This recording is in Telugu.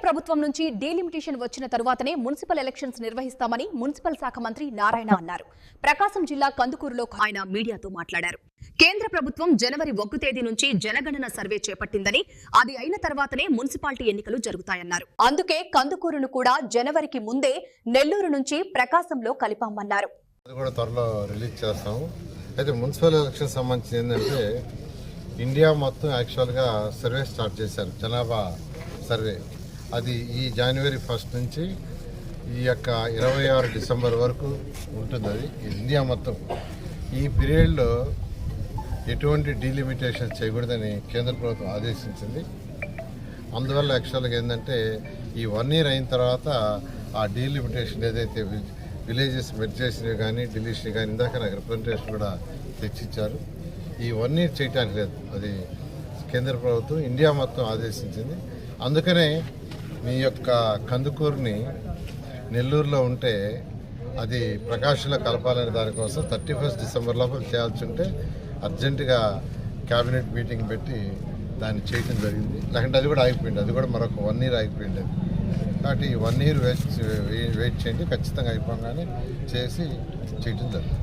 ప్రభుత్వం నుంచి డీలిమిటేషన్ వచ్చిన తరువాతనే మున్సిపల్ ఎలక్షన్స్ నిర్వహిస్తామని మున్సిపల్ శాఖ మంత్రి నారాయణ అన్నారు. ప్రకాశం జిల్లా కందుకూరులో ఆయన మీడియాతో మాట్లాడారు. కేంద్ర ప్రభుత్వం జనవరి 1 తేదీ నుంచి జనగణన సర్వే చేపట్టిందని, అది అయిన తర్వాతనే మున్సిపాలిటీ ఎన్నికలు జరుగుతాయన్నారు. అందుకే కందుకూరును కూడా జనవరికి ముందే నెల్లూరు నుంచి ప్రకాశంలో కలిపామన్నారు. త్వరలో రిలీజ్ చేస్తాము. అయితే మున్సిపల్ ఎలక్షన్ సంబంధించి ఏంటంటే ఇండియా మొత్తం యాక్చువల్గా సర్వే స్టార్ట్ చేశారు, జనాభా సర్వే. అది ఈ జనవరి 1 నుంచి ఈ యొక్క 26 డిసెంబర్ వరకు ఉంటుంది. అది ఇండియా మొత్తం. ఈ పీరియడ్లో ఎటువంటి డీలిమిటేషన్ చేయకూడదని కేంద్ర ప్రభుత్వం ఆదేశించింది. అందువల్ల యాక్చువల్గా ఏంటంటే ఈ 1 ఇయర్ అయిన తర్వాత ఆ డీలిమిటేషన్ ఏదైతే విలేజెస్ మెర్జ్ చేసినవి కానీ డిలీషన్ కానీ, ఇందాక నాకు రిప్రజెంటేషన్ కూడా తెచ్చిచ్చారు. ఈ 1 ఇయర్ చేయటానికి లేదు, అది కేంద్ర ప్రభుత్వం ఇండియా మొత్తం ఆదేశించింది. అందుకనే మీ యొక్క కందుకూరుని నెల్లూరులో ఉంటే అది ప్రకాశంలో కలపాలనే దానికోసం 31 డిసెంబర్ లోపల చేయాల్సి ఉంటే అర్జెంటుగా క్యాబినెట్ మీటింగ్ పెట్టి దాన్ని చేయడం జరిగింది. లేకుంటే అది కూడా ఆగిపోయింది, అది కూడా మరొక 1 ఇయర్ ఆగిపోయింది. కాబట్టి 1 ఇయర్ వెయిట్ చేయండి, ఖచ్చితంగా అయిపోగానే చేసి చేయడం జరుగుతుంది.